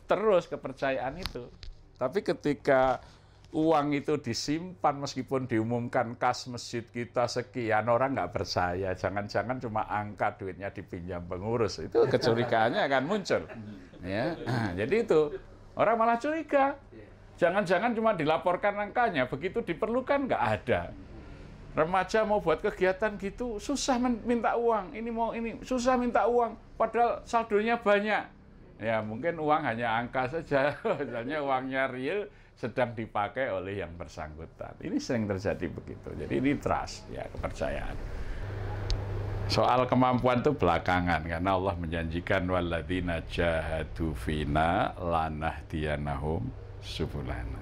terus kepercayaan itu. Tapi ketika uang itu disimpan meskipun diumumkan kas masjid kita sekian, orang nggak percaya. Jangan-jangan cuma angka duitnya dipinjam pengurus, itu kecurigaannya akan muncul. Ya, jadi itu orang malah curiga. Jangan-jangan cuma dilaporkan angkanya, begitu diperlukan nggak ada. Remaja mau buat kegiatan gitu susah minta uang, ini mau ini susah minta uang, padahal saldonya banyak. Ya mungkin uang hanya angka saja, misalnya uangnya real sedang dipakai oleh yang bersangkutan. Ini sering terjadi begitu. Jadi ini trust, ya kepercayaan. Soal kemampuan itu belakangan, karena Allah menjanjikan walladzina jahadu fina lanahdiyanahum subulana.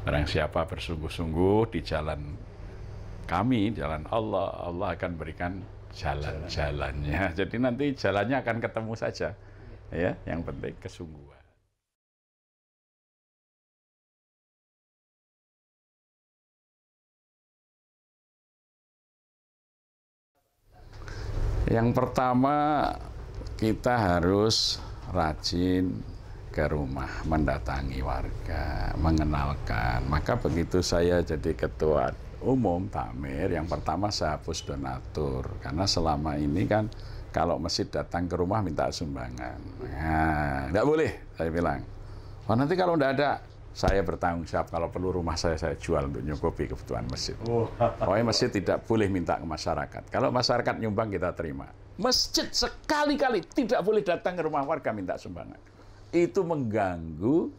Barang siapa bersungguh-sungguh di jalan kami, jalan Allah, Allah akan berikan jalan-jalannya. Jadi nanti jalannya akan ketemu saja. Ya, yang penting kesungguhan. Yang pertama, kita harus rajin ke rumah, mendatangi warga, mengenalkan. Maka begitu saya jadi ketua umum takmir, yang pertama saya hapus donatur. Karena selama ini kan kalau masjid datang ke rumah minta sumbangan. Nah, nggak boleh, saya bilang. Oh, nanti kalau nggak ada, saya bertanggung jawab. Kalau perlu rumah saya jual untuk nyukupi kebutuhan masjid. Pokoknya masjid tidak boleh minta ke masyarakat. Kalau masyarakat nyumbang, kita terima. Masjid sekali-kali tidak boleh datang ke rumah warga minta sumbangan. Itu mengganggu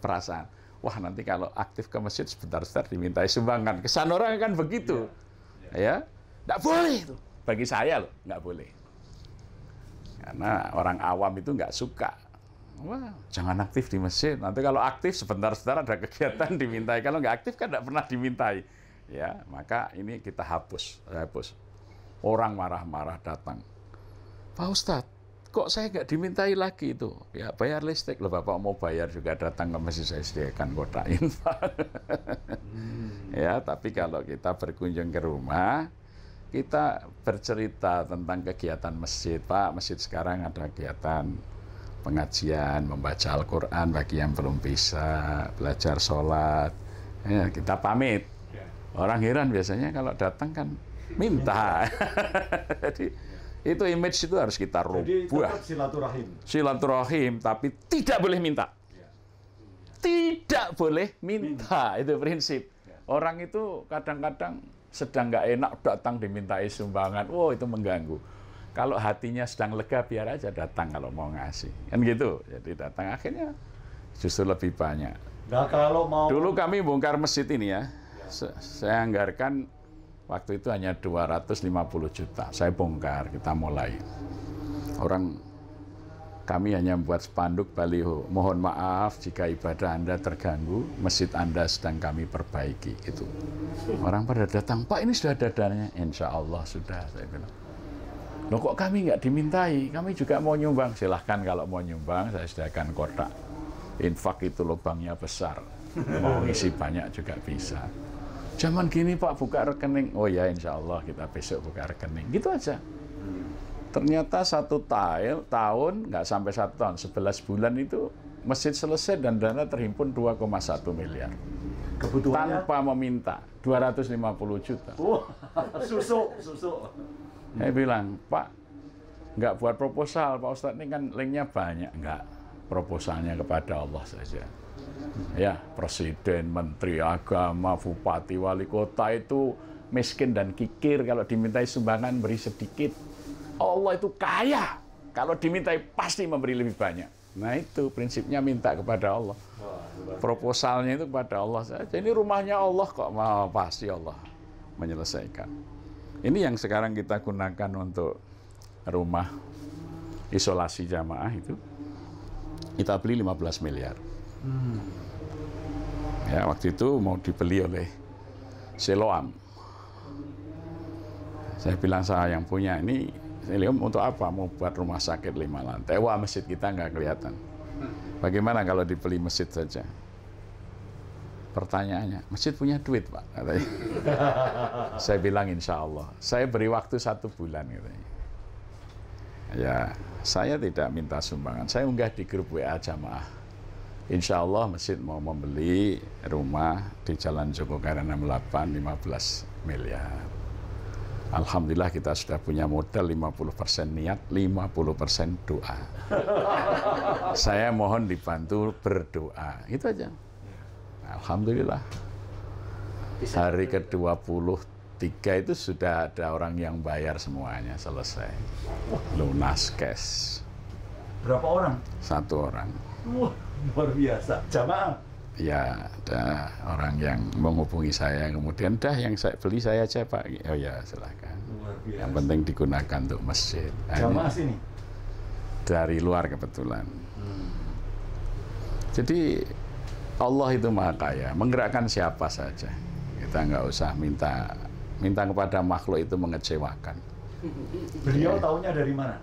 perasaan. Wah, nanti kalau aktif ke masjid sebentar-sebentar dimintai sumbangan. Kesan orang kan begitu. Ya, nggak boleh itu. Bagi saya loh, nggak boleh. Karena orang awam itu nggak suka. Wah, jangan aktif di masjid. Nanti kalau aktif sebentar-sebentar ada kegiatan dimintai. Kalau nggak aktif kan nggak pernah dimintai. Ya, maka ini kita hapus. Orang marah-marah datang. Pak Ustadz, kok saya nggak dimintai lagi itu? Ya bayar listrik loh, Bapak mau bayar juga datang ke masjid, saya sediakan kotak infak. Ya, tapi kalau kita berkunjung ke rumah, kita bercerita tentang kegiatan masjid. Pak, masjid sekarang ada kegiatan pengajian, membaca Al-Quran bagi yang belum bisa, belajar sholat. Ya, kita pamit. Orang heran biasanya kalau datang kan minta. Jadi itu image itu harus kita rubah. Jadi tetap silaturahim. Silaturahim, tapi tidak boleh minta. Tidak boleh minta, itu prinsip. Orang itu kadang-kadang sedang nggak enak datang dimintai sumbangan, itu mengganggu. Kalau hatinya sedang lega, biar aja datang kalau mau ngasih, kan gitu. Jadi datang akhirnya justru lebih banyak. Nah, kalau mau dulu kami bongkar masjid ini ya, saya anggarkan waktu itu hanya 250 juta. Saya bongkar, kita mulai. Kami hanya membuat spanduk baliho, mohon maaf jika ibadah Anda terganggu, masjid Anda sedang kami perbaiki. Itu. Orang pada datang, Pak ini sudah ada dananya? Insya Allah sudah, saya bilang. Loh kok kami nggak dimintai? Kami juga mau nyumbang. Silahkan kalau mau nyumbang, saya sediakan kotak. Infak itu lubangnya besar. Mau isi banyak juga bisa. Zaman gini Pak buka rekening. Oh ya insya Allah kita besok buka rekening. Gitu aja. Ternyata tahun, nggak sampai 1 tahun, 11 bulan itu masjid selesai dan dana terhimpun 2,1 miliar. Kebutuhannya? Tanpa meminta, 250 juta. Susu. Saya bilang, Pak, nggak buat proposal, Pak Ustadz ini kan linknya banyak. Nggak, proposalnya kepada Allah saja. Ya, presiden, menteri agama, bupati, wali kota itu miskin dan kikir, kalau dimintai sumbangan beri sedikit. Allah itu kaya, kalau dimintai pasti memberi lebih banyak. Nah itu prinsipnya minta kepada Allah. Proposalnya itu kepada Allah saja. Ini rumahnya Allah kok, pasti Allah menyelesaikan. Ini yang sekarang kita gunakan untuk rumah isolasi jamaah itu. Kita beli 15 miliar. Ya, waktu itu mau dibeli oleh Siloam. Saya bilang saya yang punya ini, Siloam untuk apa? Mau buat rumah sakit 5 lantai. Wah, masjid kita nggak kelihatan. Bagaimana kalau dibeli masjid saja? Pertanyaannya, masjid punya duit Pak? Katanya. Saya bilang insya Allah. Saya beri waktu 1 bulan katanya. Ya, saya tidak minta sumbangan. Saya unggah di grup WA jamaah. Insya Allah masjid mau membeli rumah di Jalan Jogokaryan 68 15 miliar. Alhamdulillah kita sudah punya modal 50% niat, 50% doa. Saya mohon dibantu berdoa. Itu aja. Alhamdulillah. Hari ke-23 itu sudah ada orang yang bayar semuanya, selesai. Lunas cash. Berapa orang? 1 orang. Wah, luar biasa. Jamaah. Ya, ada orang yang menghubungi saya, kemudian dah yang saya beli saya aja Pak. Oh ya, silakan. Luar biasa. Yang penting digunakan untuk masjid. Jamaah sini? Dari luar kebetulan. Jadi Allah itu maha kaya, menggerakkan siapa saja. Kita nggak usah minta kepada makhluk itu mengecewakan. Beliau taunya dari mana?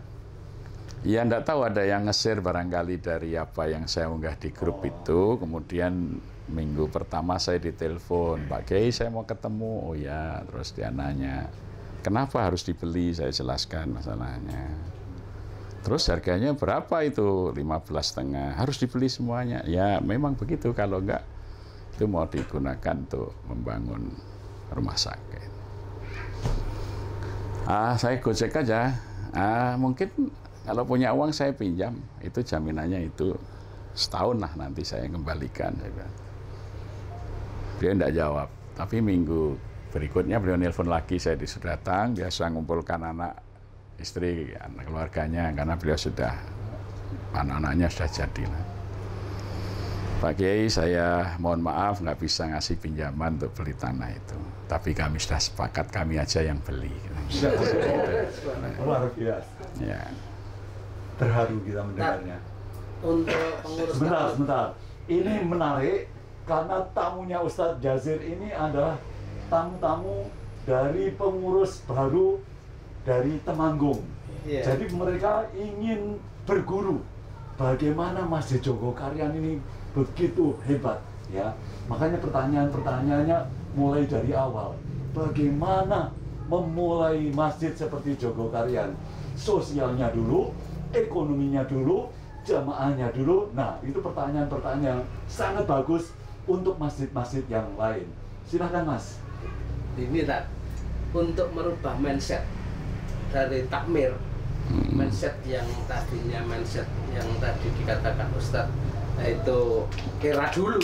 Ya enggak tahu, ada yang nge-share barangkali dari apa yang saya unggah di grup itu. Kemudian minggu pertama saya ditelepon, Pak Kiai saya mau ketemu. Oh ya, terus dia nanya, kenapa harus dibeli? Saya jelaskan masalahnya. Terus harganya berapa itu? 15,5. Harus dibeli semuanya. Ya memang begitu, kalau enggak itu mau digunakan untuk membangun rumah sakit. Saya gojek aja. Mungkin kalau punya uang saya pinjam, itu jaminannya itu setahun lah nanti saya kembalikan. Beliau tidak jawab, tapi minggu berikutnya beliau nelpon lagi, saya disuruh datang, biasa ngumpulkan anak, istri, anak keluarganya, karena beliau sudah, anak-anaknya sudah jadi lah. Pak Kiai, saya mohon maaf nggak bisa ngasih pinjaman untuk beli tanah itu, tapi kami sudah sepakat, kami aja yang beli. Luar biasa. Ya. Terharu kita mendengarnya. Untuk pengurus Sebentar. Ini menarik karena tamunya Ustadz Jazir ini adalah tamu-tamu dari pengurus baru dari Temanggung. Iya. Jadi mereka ingin berguru bagaimana Masjid Jogokaryan ini begitu hebat, ya. Makanya pertanyaannya mulai dari awal. Bagaimana memulai masjid seperti Jogokaryan? Sosialnya dulu, ekonominya dulu, jamaahnya dulu. Nah, itu pertanyaan-pertanyaan sangat bagus untuk masjid-masjid yang lain. Silahkan Mas. Ini untuk merubah mindset dari takmir, mindset yang tadinya mindset yang tadi dikatakan Ustadz, itu era dulu.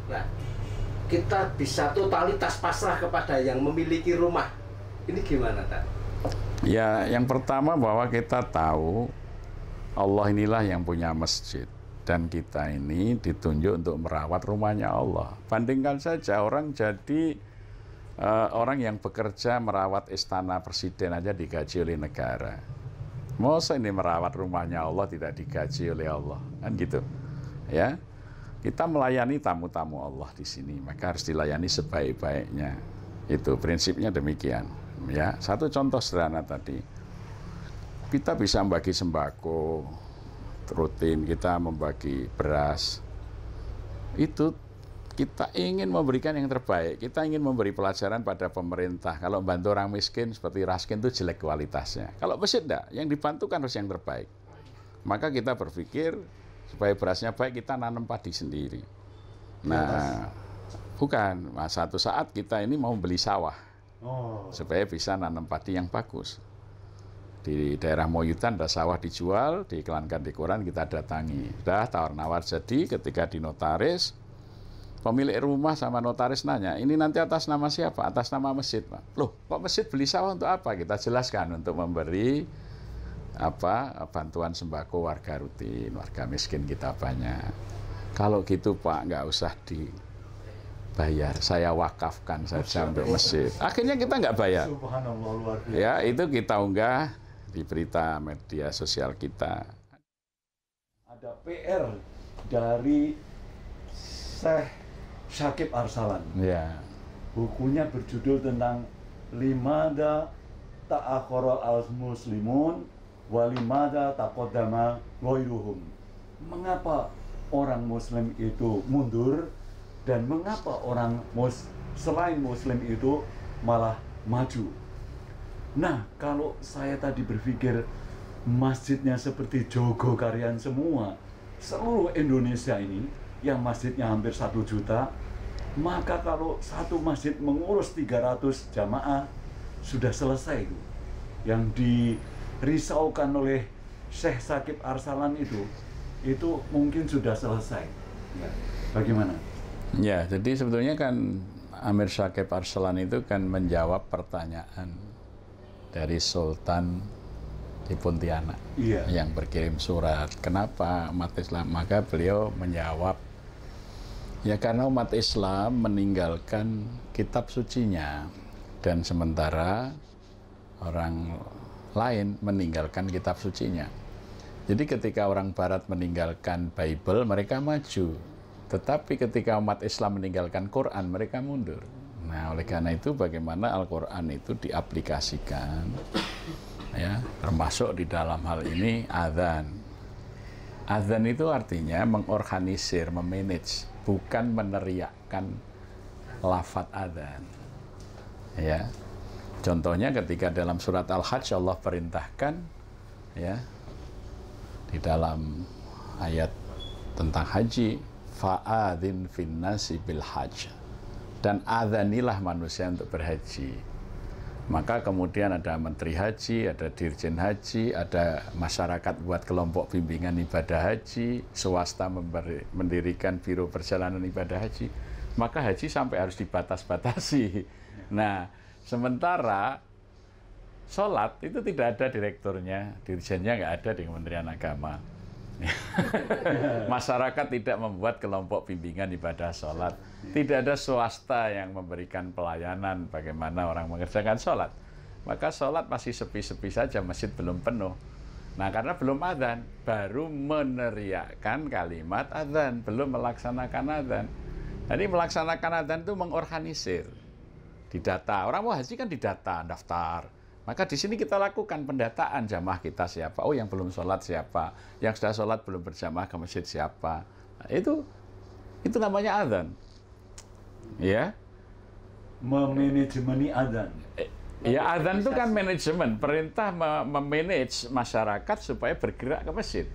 Nah, kita bisa totalitas pasrah kepada yang memiliki rumah. Ini gimana, Pak? Ya, yang pertama bahwa kita tahu Allah inilah yang punya masjid, dan kita ini ditunjuk untuk merawat rumahnya Allah. Bandingkan saja orang jadi orang yang bekerja merawat istana presiden aja digaji oleh negara. Masa ini merawat rumahnya Allah tidak digaji oleh Allah, kan gitu. Ya, kita melayani tamu-tamu Allah di sini, maka harus dilayani sebaik-baiknya. Itu prinsipnya demikian. Ya, satu contoh sederhana tadi, kita bisa membagi sembako rutin, kita membagi beras. Itu kita ingin memberikan yang terbaik. Kita ingin memberi pelajaran pada pemerintah. Kalau membantu orang miskin seperti Raskin itu jelek kualitasnya. Kalau masjid enggak, yang dibantu kan harus yang terbaik. Maka kita berpikir supaya berasnya baik, kita nanam padi sendiri. Nah, bukan. Nah, satu saat kita ini mau beli sawah. Supaya bisa nanam padi yang bagus. Di daerah Moyutan ada sawah dijual, diiklankan di koran, kita datangi. Sudah tawar-nawar jadi, ketika di notaris, pemilik rumah sama notaris nanya, ini nanti atas nama siapa? Atas nama masjid, Pak. Loh, kok masjid beli sawah untuk apa? Kita jelaskan, untuk memberi bantuan sembako warga rutin, warga miskin kita banyak. Kalau gitu Pak, nggak usah dibayar, saya wakafkan saja untuk masjid. Akhirnya kita nggak bayar. Subhanallah, luar biasa. Ya, itu kita unggah di berita media sosial kita. Ada PR dari Syekh Syakib Arsalan. Ya. Bukunya berjudul tentang Limada ta'akhara al-muslimun walimada taqaddama ghairuhum. Mengapa orang muslim itu mundur dan mengapa orang selain muslim itu malah maju? Nah, kalau saya tadi berpikir masjidnya seperti Jogokarian semua, seluruh Indonesia ini yang masjidnya hampir 1 juta, maka kalau satu masjid mengurus 300 jamaah sudah selesai itu. Yang dirisaukan oleh Syekh Syakib Arsalan itu mungkin sudah selesai. Ya. Bagaimana? Ya, jadi sebetulnya kan Amir Syakib Arsalan itu kan menjawab pertanyaan dari Sultan di Pontianak, Iya. yang berkirim surat, kenapa umat Islam? Maka beliau menjawab, ya karena umat Islam meninggalkan kitab sucinya, dan sementara orang lain meninggalkan kitab sucinya. Jadi ketika orang Barat meninggalkan Bible, mereka maju. Tetapi ketika umat Islam meninggalkan Quran, mereka mundur. Nah, oleh karena itu bagaimana Al-Quran itu diaplikasikan, ya, termasuk di dalam hal ini adzan. Adzan itu artinya mengorganisir, memanage, bukan meneriakkan lafadz adzan. Ya, contohnya ketika dalam surat Al-Hajj Allah perintahkan, ya, di dalam ayat tentang haji, fa'adzin finnasi bil hajj, dan adzanilah manusia untuk berhaji. Maka kemudian ada menteri haji, ada dirjen haji, ada masyarakat buat kelompok bimbingan ibadah haji, swasta mendirikan biro perjalanan ibadah haji. Maka haji sampai harus dibatas-batasi. Nah, sementara sholat itu tidak ada direkturnya, dirjennya nggak ada di Kementerian Agama. Masyarakat tidak membuat kelompok bimbingan ibadah sholat. Tidak ada swasta yang memberikan pelayanan bagaimana orang mengerjakan sholat. Maka sholat masih sepi-sepi saja, masjid belum penuh. Nah, karena belum adzan, baru meneriakkan kalimat adzan, belum melaksanakan adzan. Jadi melaksanakan adzan itu mengorganisir, didata. Orang mau haji kan didata, daftar. Maka di sini kita lakukan pendataan jamaah kita siapa. Oh, yang belum sholat siapa. Yang sudah sholat belum berjamaah ke masjid siapa. Nah, itu namanya adzan. Ya. Memanajemeni adzan. Ya, adzan itu kan manajemen. Perintah memanage masyarakat supaya bergerak ke masjid.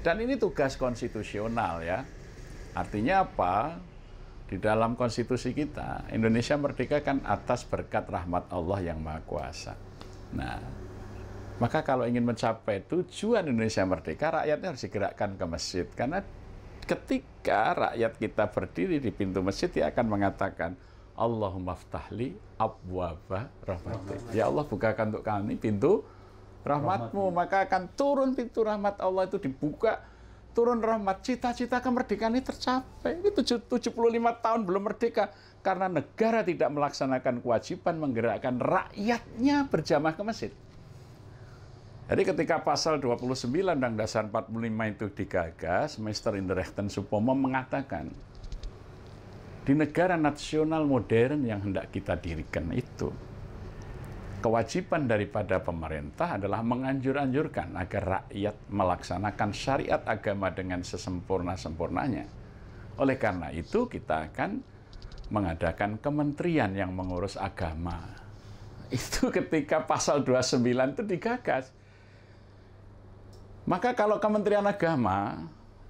Dan ini tugas konstitusional, ya. Artinya apa? Di dalam konstitusi kita, Indonesia merdeka kan atas berkat rahmat Allah yang Maha Kuasa. Nah, maka kalau ingin mencapai tujuan Indonesia merdeka, rakyatnya harus digerakkan ke masjid. Karena ketika rakyat kita berdiri di pintu masjid, dia akan mengatakan, Allahumma ftahli abwaba rahmatik. Ya Allah, bukakan untuk kami pintu rahmatmu. Maka akan turun pintu rahmat Allah itu dibuka, turun rahmat, cita-cita kemerdekaan ini tercapai. Ini 75 tahun belum merdeka karena negara tidak melaksanakan kewajiban menggerakkan rakyatnya berjamaah ke masjid. Jadi ketika pasal 29 Undang Dasar 45 itu digagas, Meister Inderrechten Supomo mengatakan, di negara nasional modern yang hendak kita dirikan itu, kewajiban daripada pemerintah adalah menganjur-anjurkan agar rakyat melaksanakan syariat agama dengan sesempurna-sempurnanya. Oleh karena itu, kita akan mengadakan kementerian yang mengurus agama. Itu ketika pasal 29 itu digagas. Maka kalau Kementerian Agama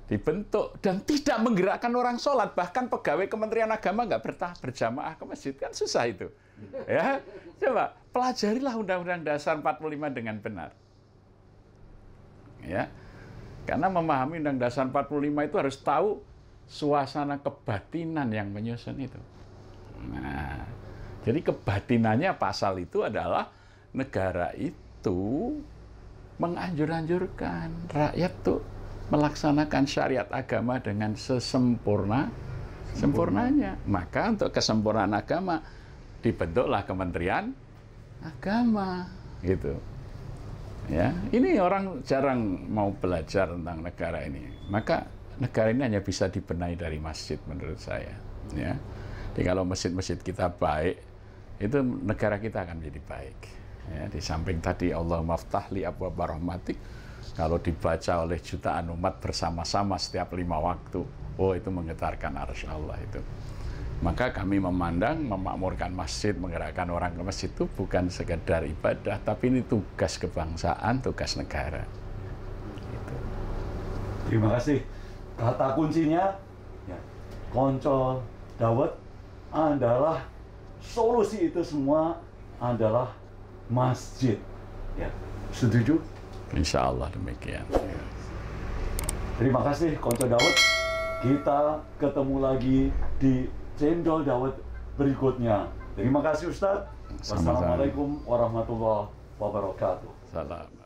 dibentuk dan tidak menggerakkan orang sholat, bahkan pegawai Kementerian Agama nggak berjamaah ke masjid, kan susah itu. Ya, coba pelajarilah Undang-Undang Dasar 45 dengan benar. Ya, karena memahami Undang Dasar 45 itu harus tahu suasana kebatinan yang menyusun itu. Nah, jadi kebatinannya pasal itu adalah negara itu menganjur-anjurkan rakyat tuh melaksanakan syariat agama dengan sempurnanya. Maka untuk kesempurnaan agama dibentuklah Kementerian Agama, gitu. Ya, ini orang jarang mau belajar tentang negara ini. Maka negara ini hanya bisa dibenahi dari masjid menurut saya. Ya, jadi kalau masjid-masjid kita baik, itu negara kita akan menjadi baik. Ya, di samping tadi Allahumma ftahli abwaba rahmatik, kalau dibaca oleh jutaan umat bersama-sama setiap 5 waktu, oh itu menggetarkan arsy Allah itu. Maka kami memandang memakmurkan masjid, menggerakkan orang ke masjid itu bukan sekedar ibadah, tapi ini tugas kebangsaan, tugas negara. Gitu. Terima kasih. Kata kuncinya, ya, Konco Dawet adalah solusi itu semua adalah masjid. Ya, setuju? Insya Allah demikian. Terima kasih Konco Dawet. Kita ketemu lagi di Cendol Dawet berikutnya. Terima kasih Ustadz. Sama-sama. Wassalamualaikum warahmatullahi wabarakatuh. Salam.